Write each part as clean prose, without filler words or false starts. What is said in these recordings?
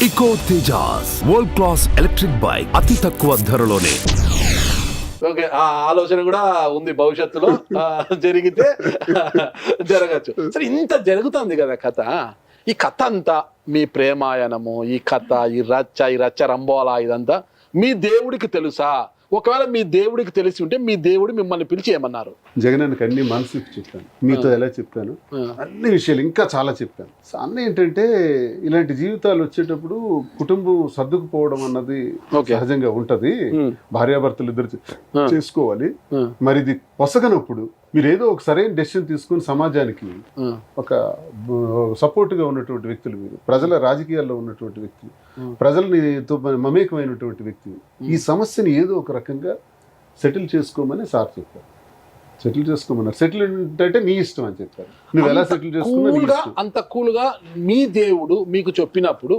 ఇకో Tejas world class electric bike అతి తక్కువ ధరలోనే. Okay, ఆ ఆలోచన కూడా ఉంది భవిష్యత్తులో జరిగితే జరగచ్చు. సరే, ఇంత జరుగుతుంది కదా కథ. ఈ కథ అంతా మీ ప్రేమాయణము, ఈ కథ, ఈ రచ్చ రంబోలా ఇదంతా మీ దేవుడికి తెలుసా? ఒకవేళ మీ దేవుడికి తెలిసి ఉంటే మీ దేవుడు మిమ్మల్ని పిలిచి ఏమన్నారు? జగనానికి అన్ని మనసుకి చెప్పాను, మీతో ఎలా చెప్పాను, అన్ని విషయాలు ఇంకా చాలా చెప్పాను. అన్న ఏంటంటే ఇలాంటి జీవితాలు వచ్చేటప్పుడు కుటుంబం సర్దుకుపోవడం అన్నది సహజంగా ఉంటది. భార్యాభర్తలు ఇద్దరు చేసుకోవాలి. మరి ఇది పొసగనప్పుడు మీరు ఏదో ఒక సరైన డెసిషన్ తీసుకుని సమాజానికి ఒక సపోర్ట్ గా ఉన్నటువంటి వ్యక్తులు, మీరు ప్రజల రాజకీయాల్లో ఉన్నటువంటి వ్యక్తులు, ప్రజల్ని మమేకమైనటువంటి వ్యక్తులు, ఈ సమస్యని ఏదో ఒక రకంగా సెటిల్ చేసుకోమని సార్ చెప్పారు. సెటిల్ చేసుకోమన్నారు. సెటిల్ అంటే నీ ఇష్టం అని చెప్పారు. నువ్వు ఎలా సెటిల్ చేసుకున్నా అంత కూల్గా మీ దేవుడు మీకు చెప్పినప్పుడు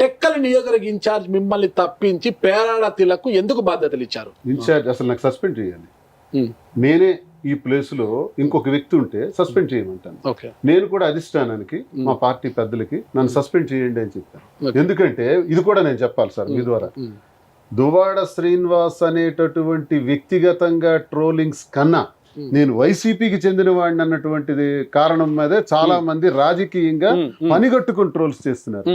టెక్కలి నియోజకవర్గ ఇన్ఛార్జ్ మిమ్మల్ని తప్పించి పేరాడ తిలకు ఎందుకు బాధ్యతలు ఇచ్చారు? ఇన్ఛార్జ్ అసలు నాకు సస్పెండ్ చేయాలి. నేనే ఈ ప్లేస్ లో ఇంకొక వ్యక్తి ఉంటే సస్పెండ్ చేయమంటాను. నేను కూడా అధిష్టానానికి, మా పార్టీ పెద్దలకి నన్ను సస్పెండ్ చేయండి అని చెప్పాను. ఎందుకంటే ఇది కూడా నేను చెప్పాలి సార్ మీ ద్వారా. దువ్వాడ శ్రీనివాస్ అనేటటువంటి వ్యక్తిగతంగా ట్రోలింగ్స్ కన్నా నేను వైసీపీకి చెందిన వాడిని అన్నటువంటిది కారణం మీదే చాలా మంది రాజకీయంగా పనిగట్టుకుని ట్రోల్స్ చేస్తున్నారు.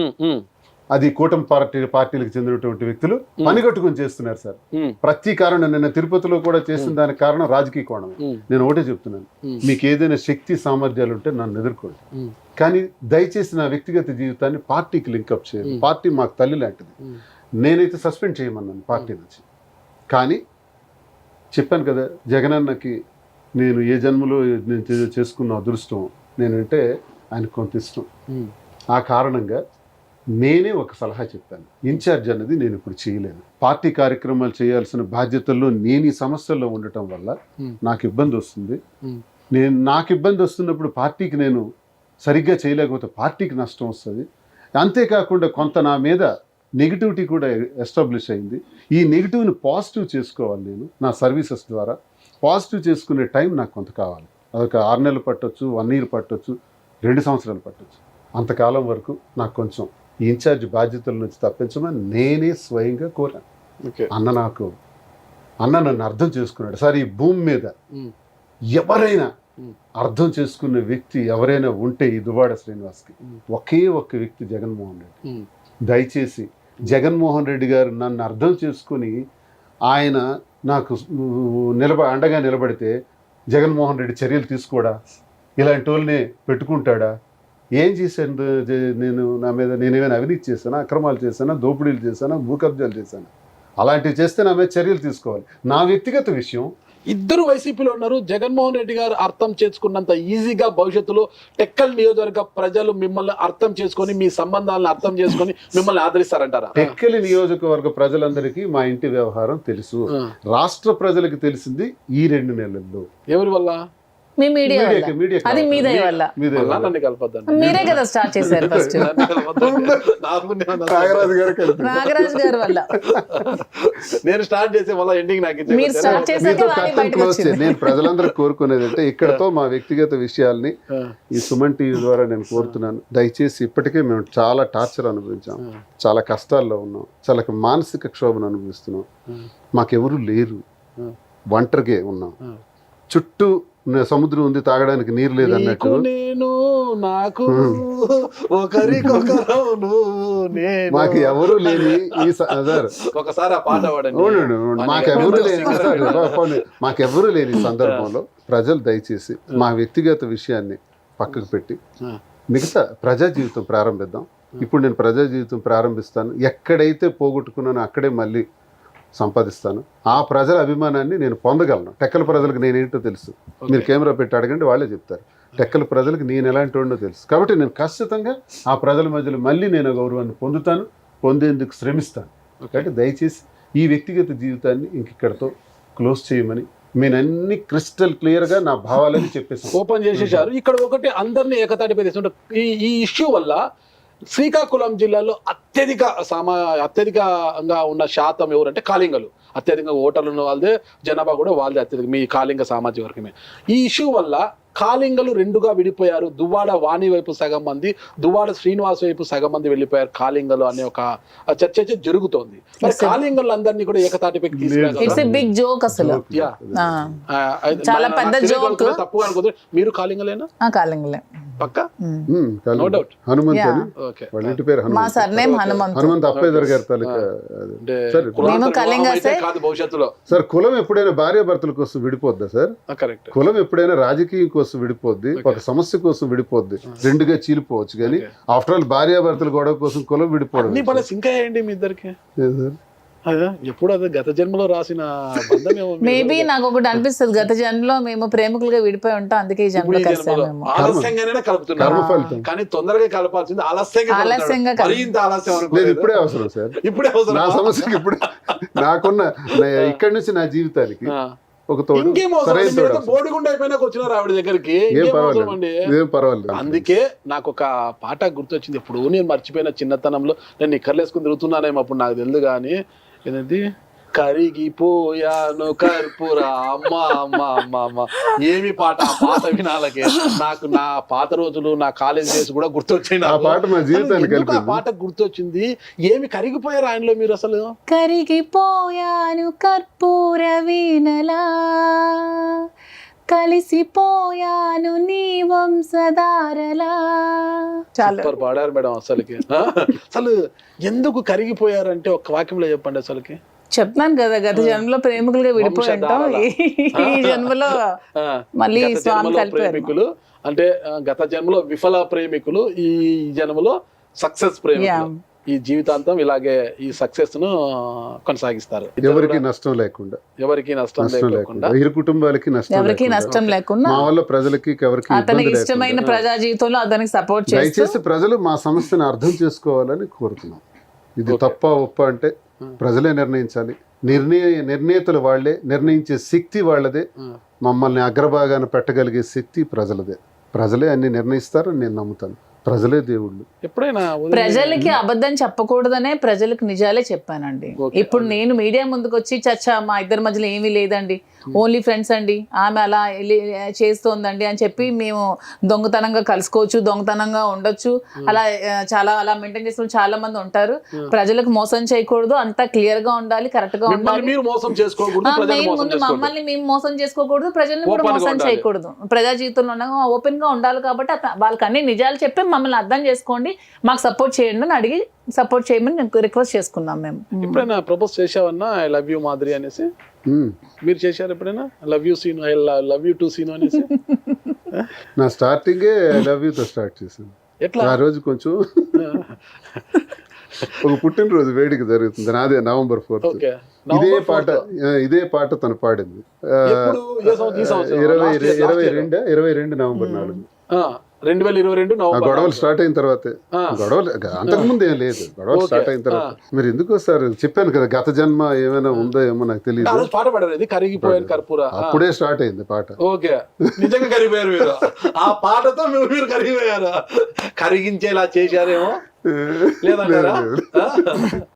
అది కూటమి పార్టీలకు చెందినటువంటి వ్యక్తులు పనిగట్టుకుని చేస్తున్నారు సార్. ప్రతి కారణం నిన్న తిరుపతిలో కూడా చేసిన దానికి కారణం రాజకీయ కోణం. నేను ఒకటే చెప్తున్నాను, మీకు ఏదైనా శక్తి సామర్థ్యాలు ఉంటే నన్ను ఎదుర్కోండి, కానీ దయచేసి నా వ్యక్తిగత జీవితాన్ని పార్టీకి లింకప్ చేయండి. పార్టీ మాకు తల్లి లాంటిది. నేనైతే సస్పెండ్ చేయమన్నాను పార్టీ నుంచి. కానీ చెప్పాను కదా, జగనన్నకి నేను ఏ జన్మలో నేను చేసుకున్న అదృష్టం నేనంటే ఆయనకు కొంత ఇష్టం. ఆ కారణంగా నేనే ఒక సలహా చెప్పాను. ఇన్ఛార్జ్ అన్నది నేను ఇప్పుడు చేయలేను. పార్టీ కార్యక్రమాలు చేయాల్సిన బాధ్యతల్లో నేను ఈ సమస్యల్లో ఉండటం వల్ల నాకు ఇబ్బంది వస్తుంది. నాకు ఇబ్బంది వస్తున్నప్పుడు పార్టీకి నేను సరిగ్గా చేయలేకపోతే పార్టీకి నష్టం వస్తుంది. అంతేకాకుండా కొంత నా మీద నెగిటివిటీ కూడా ఎస్టాబ్లిష్ అయింది. ఈ నెగిటివ్ని పాజిటివ్ చేసుకోవాలి. నేను నా సర్వీసెస్ ద్వారా పాజిటివ్ చేసుకునే టైం నాకు కొంత కావాలి. అదొక 6 నెలలు పట్టొచ్చు, 1 year పట్టొచ్చు, 2 సంవత్సరాలు పట్టొచ్చు. అంతకాలం వరకు నాకు కొంచెం ఈ ఇన్ఛార్జ్ బాధ్యతల నుంచి తప్పించమని నేనే స్వయంగా కోరాను. అన్న నన్ను అర్థం చేసుకున్నాడు సార్. ఈ భూమి మీద ఎవరైనా అర్థం చేసుకున్న వ్యక్తి ఎవరైనా ఉంటే ఈ దువ్వాడ శ్రీనివాస్కి ఒకే ఒక్క వ్యక్తి జగన్మోహన్ రెడ్డి. దయచేసి జగన్మోహన్ రెడ్డి గారు నన్ను అర్థం చేసుకుని ఆయన నాకు అండగా నిలబడితే జగన్మోహన్ రెడ్డి చర్యలు తీసుకోడా? ఇలాంటి వాళ్ళని పెట్టుకుంటాడా? ఏం చేశాను నేను? నా మీద నేనేమైనా అవినీతి చేశానా, అక్రమాలు చేశానా, దోపిడీలు చేశానా, భూ కబ్జాలు చేశానా? అలాంటివి చేస్తే నా మీద చర్యలు తీసుకోవాలి. నా వ్యక్తిగత విషయం. ఇద్దరు వైసీపీలో ఉన్నారు. జగన్మోహన్ రెడ్డి గారు అర్థం చేసుకున్నంత ఈజీగా భవిష్యత్తులో టెక్కల్ నియోజకవర్గ ప్రజలు మిమ్మల్ని అర్థం చేసుకొని, మీ సంబంధాలను అర్థం చేసుకొని మిమ్మల్ని ఆదరిస్తారంటారా? టెక్కలి నియోజకవర్గ ప్రజలందరికీ మా ఇంటి వ్యవహారం తెలుసు. రాష్ట్ర ప్రజలకు తెలిసింది ఈ 2 నెలల్లో. ఎవరి వల్ల? మీ మీడియా అది మీ దయ వల్ల. మీరే కదా స్టార్ట్ చేశారు ఫస్ట్. నాగరాజు గారి వల్ల నేను స్టార్ట్ చేసే వల్ల ఎండింగ్ నాకు మీరు స్టార్ట్ చేశాక నేను ప్రజలందరూ కోరుకునేది అంటే ఇక్కడతో మా వ్యక్తిగత విషయాల్ని ఈ సుమన్ టీవీ ద్వారా నేను కోరుతున్నాను. దయచేసి ఇప్పటికే మేము చాలా టార్చర్ అనుభవించాం, చాలా కష్టాల్లో ఉన్నాం, చాలా మానసిక క్షోభను అనుభవిస్తున్నాం. మాకెవరూ లేరు, ఒంటరిగా ఉన్నాం. చుట్టూ సముద్రం ఉంది, తాగడానికి నీరు లేదు అన్నట్టు. నేను నాకు ఒకరికొకరు మాకు ఎవరు లేని ఈ ఒకసారి ఆ పాట మాకెవరు లేని సందర్భంలో ప్రజలు దయచేసి మా వ్యక్తిగత విషయాన్ని పక్కకు పెట్టి మిగతా ప్రజా జీవితం ప్రారంభిద్దాం. ఇప్పుడు నేను ప్రజా జీవితం ప్రారంభిస్తాను. ఎక్కడైతే పోగొట్టుకున్నానో అక్కడే మళ్ళీ సంపాదిస్తాను. ఆ ప్రజల అభిమానాన్ని నేను పొందగలను. టెక్కల ప్రజలకు నేనేంటో తెలుసు. మీరు కెమెరా పెట్టి అడగండి, వాళ్ళే చెప్తారు. టెక్కల ప్రజలకు నేను ఎలాంటి వాడినో తెలుసు. కాబట్టి నేను ఖచ్చితంగా ఆ ప్రజల మధ్యలో మళ్ళీ నేను గౌరవాన్ని పొందుతాను, పొందేందుకు శ్రమిస్తాను. కాబట్టి దయచేసి ఈ వ్యక్తిగత జీవితాన్ని ఇంకిక్కడతో క్లోజ్ చేయమని నేను అన్ని క్రిస్టల్ క్లియర్గా నా భావాలని చెప్పేసి ఓపెన్ చేసేసారు. ఇక్కడ ఒకటి అందరినీ ఏకతాటి పెట్టేస్తుంటారు. ఈ ఇష్యూ వల్ల శ్రీకాకుళం జిల్లాలో అత్యధికంగా ఉన్న శాతం ఎవరంటే కాళింగలు. అత్యధికంగా ఓటర్లు ఉన్న వాళ్ళదే, జనాభా కూడా వాళ్ళదే అత్యధిక, మీ కాళింగ సామాజిక వర్గమే. ఈ ఇష్యూ వల్ల కాళింగలు రెండుగా విడిపోయారు. దువ్వాడ వాణి వైపు సగం మంది, దువ్వాడ శ్రీనివాస్ వైపు సగం మంది వెళ్ళిపోయారు కాళింగలు అనే ఒక చర్చ అయితే జరుగుతోంది. మరి కాళింగలు అందరినీ కూడా ఏకతాటిపైకి తీసుకెళ్ళాలి. బిగ్ జోక్ అసలు, చాలా పెద్ద జోక్. తప్పుగా అనుకుంటే మీరు కాళింగలేనా? కాళింగలే పక్క, Hmm, నో డౌట్. హనుమంత్ అని ఓకే. వాళ్ళ ఇంటి పేరు మా సర్నేమ్ హనుమంత్. హనుమంత్ అప్పేదర్ గారి తాలూకా. సరే మేము కళింగసే కాదు భవిష్యత్తులో. సార్, కులం ఎప్పుడైనా భార్య భర్తల కోసం విడిపోద్దా సార్? కరెక్ట్. కులం ఎప్పుడైనా రాజకీయం కోసం విడిపోద్ది, ఒక సమస్య కోసం విడిపోద్ది, రెండుగా చీలిపోవచ్చు. కానీ ఆఫ్టర్ ఆల్ భార్యాభర్తల గొడవ కోసం కులం విడిపోవడం అన్ని పని సింక్ అయ్యండి మీ ఇద్దరికి. ఏ సార్? ఎప్పుడు అదే గత జన్మలో రాసిన బంధమేమో. మేబీ నాకు ఒకటి అనిపిస్తుంది, గత జన్మలో మేము ప్రేమికులుగా విడిపోయి ఉంటాం, అందుకే ఈ జన్మలో కలిసామేమో. ఆలస్యంగానే కలుపుతున్నారు, కానీ తొందరగా కలపాల్సింది ఆలస్యంగా. మరింత ఆలస్యం లేదు, అనుకోలేదు. ఇప్పుడే అవసరం సార్. ఇప్పుడే అవసరం. నా సమస్యకి ఇప్పుడే నాకున్న ఇక్కడి నుంచి నా జీవితానికి ఒక తోడు, ఇంకేం సరైన తోడు. అవసరం? బోడిగుండ అయిపోయినా వచ్చినారు ఆవిడ దగ్గరికి. ఏం ఇంకేం అవసరం అండి? పర్వాలేదు, ఏం పర్వాలేదు. అందుకే నాకు ఒక పాట గుర్తొచ్చింది. ఎప్పుడు నేను మర్చిపోయిన చిన్నతనంలో, నేను నిక్కర్లేసుకుని తిరుగుతున్నానేమో అప్పుడు నాకు తెలియదు, కానీ ఏంటంటే కరిగిపోయాను కర్పూర అమ్మ అమ్మ అమ్మ అమ్మ. ఏమి పాట! ఆ పాట వినాలకే నాకు నా పాత రోజులు, నా కాలేజ్ డేస్ కూడా గుర్తొచ్చింది. ఆ పాట మా జీవితానికి ఎందుకు ఆ పాట గుర్తొచ్చింది? ఏమి కరిగిపోయారు ఆయనలో మీరు అసలు? కరిగిపోయాను కర్పూర వీణలా, కలిసిపోయాను నీ వంశధారలా. సూపర్ పాడారు మేడం అసలుకి. అసలు ఎందుకు కరిగిపోయారంటే ఒక్క వాక్యంలో చెప్పండి అసలుకి. చెప్తాను కదా, గత జన్మలో ప్రేమికులుగా విడిపోయి ఉంటాం, ఈ జన్మలో మళ్ళీ గత స్వామి జన్మలో కలిపారు. ప్రేమికులు అంటే గత జన్మలో విఫల ప్రేమికులు, ఈ జన్మలో సక్సెస్ ప్రేమికులు. ఈ జీవితాంతం ఇలాగే ఈ సక్సెస్ ను కొనసాగిస్తారు. ఎవరికి నష్టం లేకుండా, ఎవరికి నష్టం లేకుండా, ఇరు కుటుంబాలకి ఎవరికి నష్టం లేకుండా, మా వల్ల ప్రజలకి ఎవరికి అతనికి ఇష్టమైన ప్రజా జీవితంలో అతనికి సపోర్ట్ చేస్తూ. దయచేసి ప్రజలు మా సమస్యను అర్థం చేసుకోవాలని కోరుతున్నాం. ఇది తప్ప ఒప్ప అంటే ప్రజలే నిర్ణయించాలి. నిర్ణేతలు వాళ్లే, నిర్ణయించే శక్తి వాళ్ళదే. మమ్మల్ని అగ్రభాగాన పెట్టగలిగే శక్తి ప్రజలదే. ప్రజలే అన్ని నిర్ణయిస్తారు, నేను నమ్ముతాను. ప్రజలే దేవుళ్ళు. ఎప్పుడైనా ప్రజలకి అబద్ధం చెప్పకూడదనే ప్రజలకు నిజాలే చెప్పానండి. ఇప్పుడు నేను మీడియా ముందుకు వచ్చి చచ్చా మా ఇద్దరి మధ్యలో ఏమీ లేదండి, ఓన్లీ ఫ్రెండ్స్ అండి, ఆమె అలా చేస్తోందండి అని చెప్పి మేము దొంగతనంగా కలుసుకోవచ్చు, దొంగతనంగా ఉండొచ్చు, అలా చాలా అలా మెయింటైన్ చేసుకుని చాలా మంది ఉంటారు. ప్రజలకు మోసం చేయకూడదు, అంతా క్లియర్ గా ఉండాలి, కరెక్ట్ గా ఉండాలి. ముందు మమ్మల్ని మేము మోసం చేసుకోకూడదు, ప్రజల్ని కూడా మోసం చేయకూడదు. ప్రజా జీవితంలో ఓపెన్ గా ఉండాలి. కాబట్టి వాళ్ళకి అన్ని నిజాలు చెప్పి మమ్మల్ని అర్థం చేసుకోండి, మాకు సపోర్ట్ చేయండి అని అడిగి సపోర్ట్ చేయమని రిక్వెస్ట్ చేసుకున్నాం. మేము ఎప్పుడైనా ప్రపోజ్ చేసావన్నా ఐ లవ్ యూ మాధురి అనేసి? మీరు చేశారు ఎప్పుడైనా love you Seenu, I love you too Seenu అనేసి? నా స్టార్టింగే ఐ లవ్ యూ తో స్టార్ట్ చేశాను. ఎట్లా? ఆ రోజు కొంచెం ఒక పుట్టినరోజు వేడుక జరుగుతుంది నాదే, November 4th. ఇదే పాట తను పాడింది. 22 November 4. 2022 గొడవలు స్టార్ట్ అయిన తర్వాతే. గొడవలు అంతకుముందు ఏం లేదు, గొడవలు స్టార్ట్ అయిన తర్వాత. మీరు ఎందుకు సార్ చెప్పాను కదా, గత జన్మ ఏమైనా ఉందో ఏమో నాకు తెలియదు. పాట పాడారు, కరిగిపోయాను కర్పూర. అప్పుడే స్టార్ట్ అయింది పాట. ఓకే, నిజంగా కరిగిపోయారు మీరు. ఆ పాటతో మీరు కరిగిపోయారు. కరిగించేలా చేశారేమో, లేదంటారా?